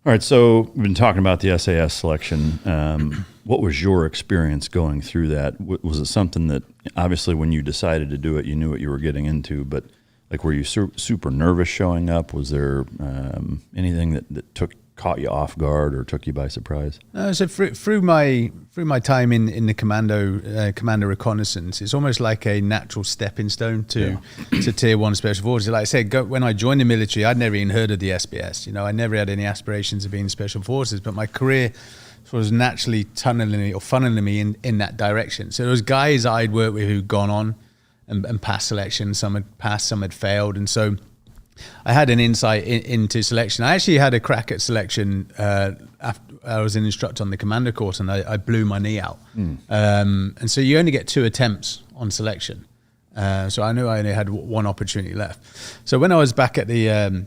All right, so we've been talking about the SAS selection. What was your experience going through that? Was it something that, obviously, when you decided to do it, you knew what you were getting into, but like, were you super nervous showing up? Was there anything that caught you off guard or took you by surprise? So through my time in the commando reconnaissance, it's almost like a natural stepping stone to Tier 1 Special Forces. Like I said, when I joined the military, I'd never even heard of the SBS. I never had any aspirations of being Special Forces, but my career was naturally funneling me in that direction. So there was guys I'd worked with who'd gone on and passed selection. Some had passed, some had failed, and so I had an insight into selection. I actually had a crack at selection after I was an instructor on the commando course, and I blew my knee out. And so you only get 2 attempts on selection. So I knew I only had one opportunity left. So when I was back at the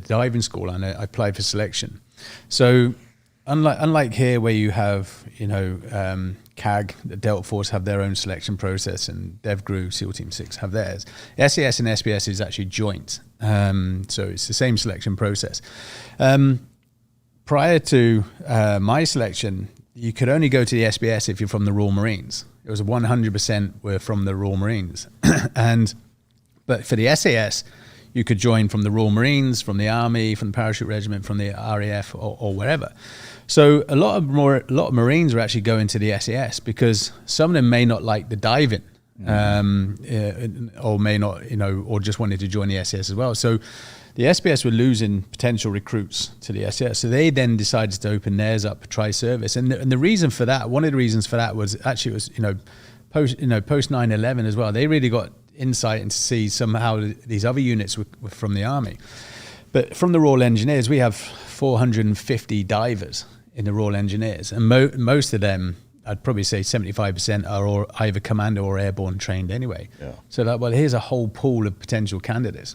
diving school, and I applied for selection. So unlike here, where you have CAG, the Delta Force, have their own selection process, and DevGru, SEAL Team 6 have theirs. SAS and SBS is actually joint, so it's the same selection process. Prior to my selection, you could only go to the SBS if you're from the Royal Marines. It was 100% were from the Royal Marines, but for the SAS, you could join from the Royal Marines, from the Army, from the Parachute Regiment, from the RAF, or wherever. So a lot of Marines were actually going to the SAS because some of them may not like the diving, or may not, or just wanted to join the SAS as well. So the SBS were losing potential recruits to the SAS. So they then decided to open theirs up for tri-service. And the reason for that, one of the reasons for that was actually post 9/11 as well. They really got insight into see somehow these other units were from the Army. But from the Royal Engineers, we have 450 divers in the Royal Engineers, and most of them, I'd probably say 75% are either commando or airborne trained anyway. Yeah. So here's a whole pool of potential candidates.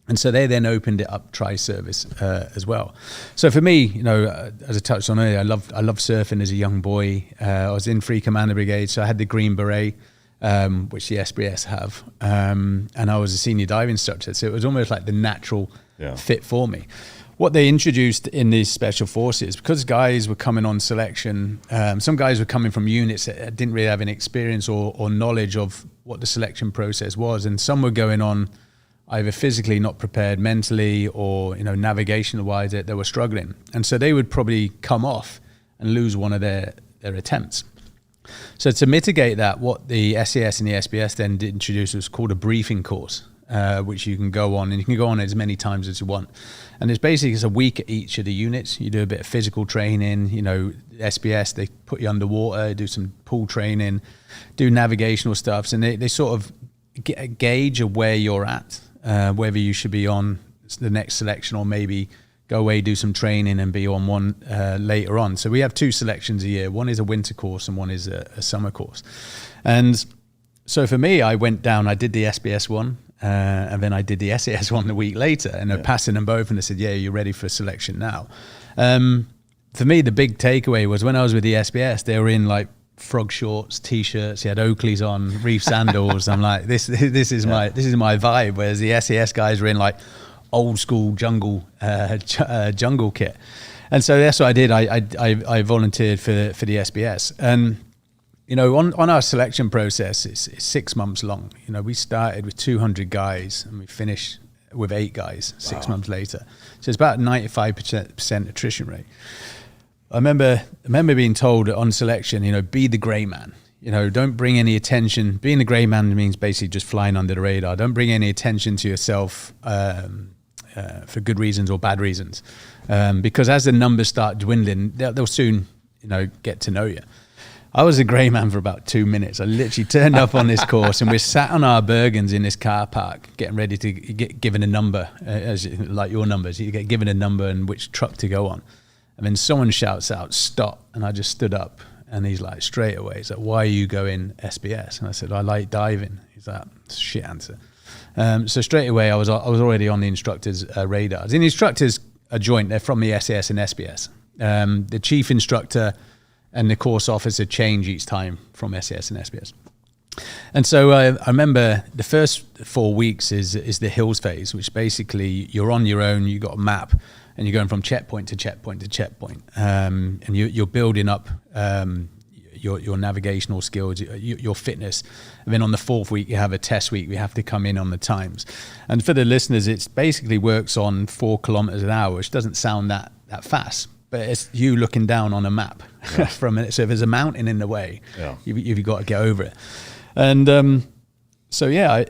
And so they then opened it up tri-service as well. So for me, as I touched on earlier, I loved surfing as a young boy. I was in Free Commander Brigade, so I had the Green Beret, which the SBS have, and I was a senior dive instructor. So it was almost like the natural fit for me. What they introduced in these special forces, because guys were coming on selection, some guys were coming from units that didn't really have any experience or knowledge of what the selection process was, and some were going on either physically not prepared, mentally, or navigational wise, they were struggling, and so they would probably come off and lose one of their attempts. So to mitigate that, what the SAS and the SBS then did introduce was called a briefing course, which you can go on, and you can go on as many times as you want. And it's a week at each of the units. You do a bit of physical training, SBS, they put you underwater, do some pool training, do navigational stuff. And they sort of get a gauge of where you're at, whether you should be on the next selection or maybe go away, do some training and be on one later on. So we have 2 selections a year. One is a winter course and one is a summer course. And so for me, I went down, I did the SBS one, and then I did the SAS one a week later, and they're passing them both, and they said, yeah, you're ready for selection now. For me, the big takeaway was when I was with the SBS, they were in like frog shorts, t-shirts, he had Oakleys on, reef sandals. I'm like, this is my vibe, whereas the SAS guys were in like old school jungle kit. And so that's what I did. I volunteered for the SBS. And on our selection process, it's 6 months long. We started with 200 guys and we finished with 8 guys 6 months later. So it's about 95% attrition rate. I remember being told on selection, be the grey man. Don't bring any attention. Being the grey man means basically just flying under the radar. Don't bring any attention to yourself for good reasons or bad reasons, because as the numbers start dwindling, they'll soon, get to know you. I was a grey man for about 2 minutes. I literally turned up on this course, and we're sat on our Bergens in this car park, getting ready to get given a number, like your numbers. You get given a number and which truck to go on. And then someone shouts out, "Stott," and I just stood up, and he's like, straight away, he's like, "Why are you going SBS?" And I said, "I like diving." He's like, "Shit answer." So straight away, I was already on the instructors' radars. And the instructors are joint. They're from the SAS and SBS. The chief instructor and the course officer change each time from SAS and SBS. And so I remember the first 4 weeks is the hills phase, which basically you're on your own. You got a map, and you're going from checkpoint to checkpoint to checkpoint, and you're building up your navigational skills, your fitness. And then on the 4th week, you have a test week. We have to come in on the times. And for the listeners, it basically works on 4 kilometers an hour, which doesn't sound that fast, but it's you looking down on a map from it. So if there's a mountain in the way, you've got to get over it. And so yeah,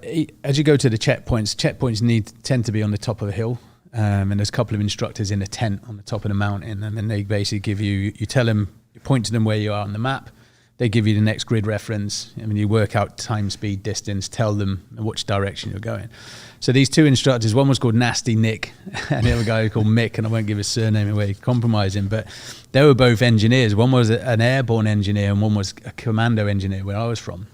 as you go to the checkpoints tend to be on the top of a hill. And there's a couple of instructors in a tent on the top of the mountain, and then they basically give you tell them, you point to them where you are on the map. They give you the next grid reference. I mean, you work out time, speed, distance, tell them which direction you're going. So these 2 instructors, one was called Nasty Nick, and the other guy called Mick, and I won't give his surname away, compromise him, but they were both engineers. One was an airborne engineer, and one was a commando engineer where I was from.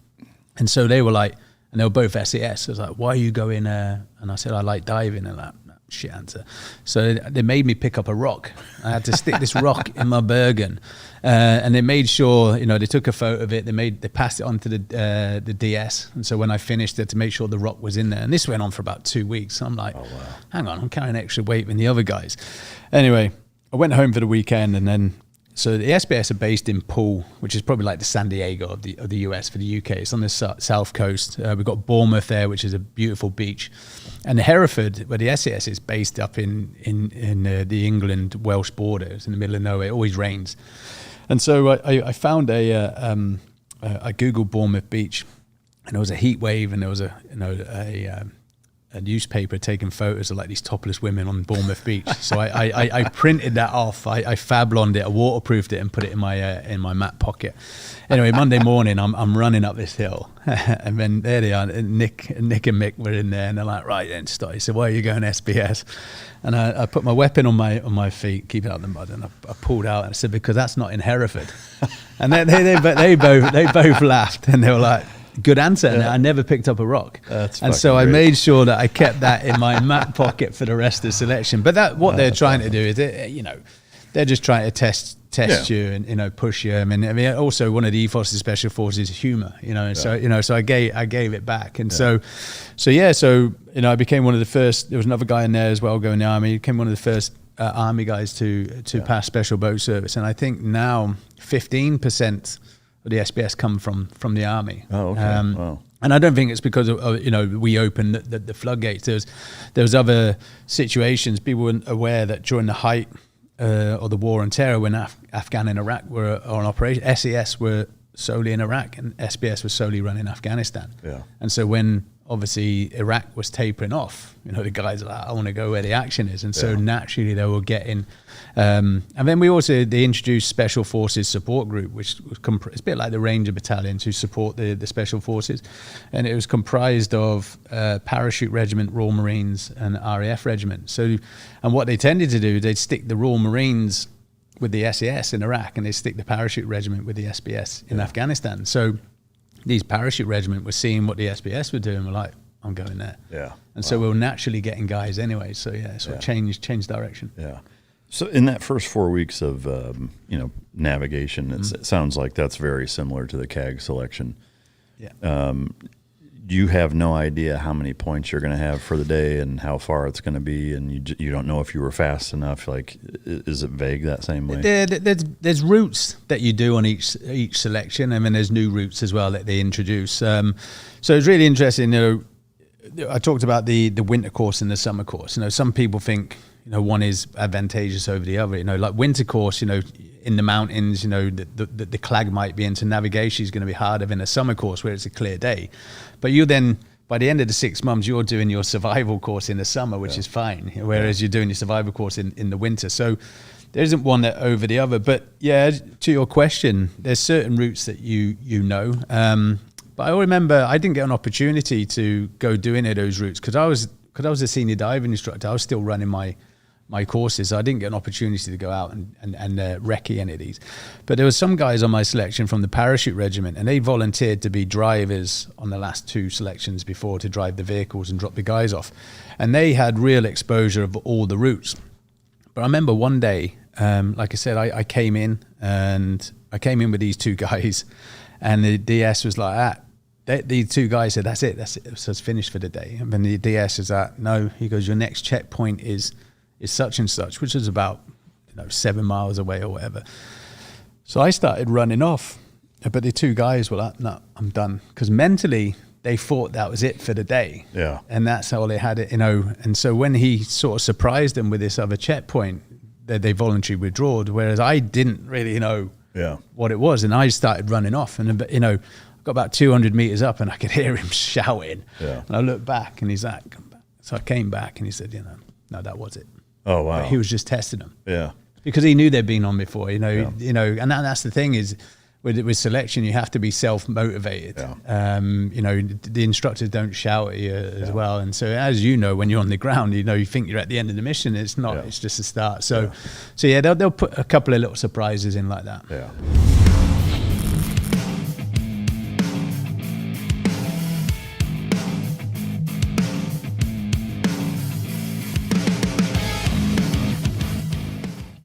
And so they were like, and they were both SAS. I was like, why are you going there? And I said, I like diving. And like, shit answer. So they made me pick up a rock. I had to stick this rock in my Bergen, and they made sure, they took a photo of it. They passed it on to the DS, and so when I finished it, to make sure the rock was in there. And this went on for about 2 weeks. So I'm like, hang on, I'm carrying extra weight than the other guys. Anyway, I went home for the weekend, and then so the SBS are based in Poole, which is probably like the San Diego of the US for the UK. It's on the south coast. We've got Bournemouth there, which is a beautiful beach, and Hereford, where the SAS is based up in the England-Welsh border. It's in the middle of nowhere. It always rains, and so I found I googled Bournemouth Beach, and there was a heat wave, and there was a newspaper taking photos of like these topless women on Bournemouth Beach. So I printed that off. I fabloned it, I waterproofed it, and put it in my map pocket. Anyway, Monday morning, I'm running up this hill, and then there they are. Nick and Mick were in there, and they're like, right then, Stott. He said, why are you going SBS? And I put my weapon on my feet, keep it out of the mud, and I pulled out and I said, because that's not in Hereford. And they both laughed, and they were like, good answer. And I never picked up a rock. And so I made sure that I kept that in my map pocket for the rest of the selection. But what they're trying to do is, they're just trying to test you and, push you. I mean, also one of the ethos of special forces is humor, so I gave it back. And so I became one of the first. There was another guy in there as well going in the army. He became one of the first army guys to pass special boat service. And I think now 15% of the SBS come from the army. Oh, okay. Wow. And I don't think it's because of we opened the floodgates. There was other situations. People weren't aware that during the height of the war on terror, when Afghan and Iraq were on operation, SAS were solely in Iraq and SBS was solely running Afghanistan. Yeah. And so when obviously Iraq was tapering off, the guys are like, I want to go where the action is. And so naturally they were getting, and then they introduced Special Forces Support Group, which was it's a bit like the Ranger Battalion to support the Special Forces. And it was comprised of Parachute Regiment, Royal Marines and RAF Regiment. So, and what they tended to do, they'd stick the Royal Marines with the SAS in Iraq, and they stick the Parachute Regiment with the SBS in Afghanistan. So these Parachute Regiment were seeing what the SBS were doing, were like, I'm going there. Yeah. And so we were naturally getting guys anyway. So change direction. Yeah. So in that first 4 weeks of navigation, it sounds like that's very similar to the CAG selection. Yeah. You have no idea how many points you're going to have for the day and how far it's going to be, and you don't know if you were fast enough. Like, is it vague that same way? There's routes that you do on each selection, and then there's new routes as well that they introduce. So it's really interesting. I talked about the winter course and the summer course. Some people think one is advantageous over the other. Like winter course, in the mountains, the clag might be into navigation is going to be harder than a summer course where it's a clear day. But you then, by the end of the 6 months, you're doing your survival course in the summer, which is fine, whereas you're doing your survival course in the winter. So there isn't one that over the other. But yeah, to your question, there's certain routes that you know. But I remember I didn't get an opportunity to go do any of those routes because I was a senior diving instructor. I was still running my courses. I didn't get an opportunity to go out and recce any of these. But there were some guys on my selection from the Parachute Regiment, and they volunteered to be drivers on the last 2 selections before to drive the vehicles and drop the guys off. And they had real exposure of all the routes. But I remember one day, like I said, I came in with these 2 guys, and the DS was like that. The 2 guys said, that's it, so it's finished for the day. And then the DS is like, no, he goes, your next checkpoint is is such and such, which is about 7 miles away or whatever. So I started running off, but the two guys were like, no, I'm done. Because mentally, they thought that was it for the day. Yeah. And that's how they had it, And so when he sort of surprised them with this other checkpoint, they voluntarily withdrew, whereas I didn't really know what it was. And I started running off. And, I got about 200 meters up and I could hear him shouting. Yeah. And I looked back and he's like, come back. So I came back and he said, no, that was it. Oh, wow. But he was just testing them. Yeah. Because he knew they'd been on before, and that's the thing is with selection, you have to be self-motivated. Yeah. The instructors don't shout at you as well. And so as when you're on the ground, you think you're at the end of the mission. It's not, it's just a start. So they'll put a couple of little surprises in like that. Yeah.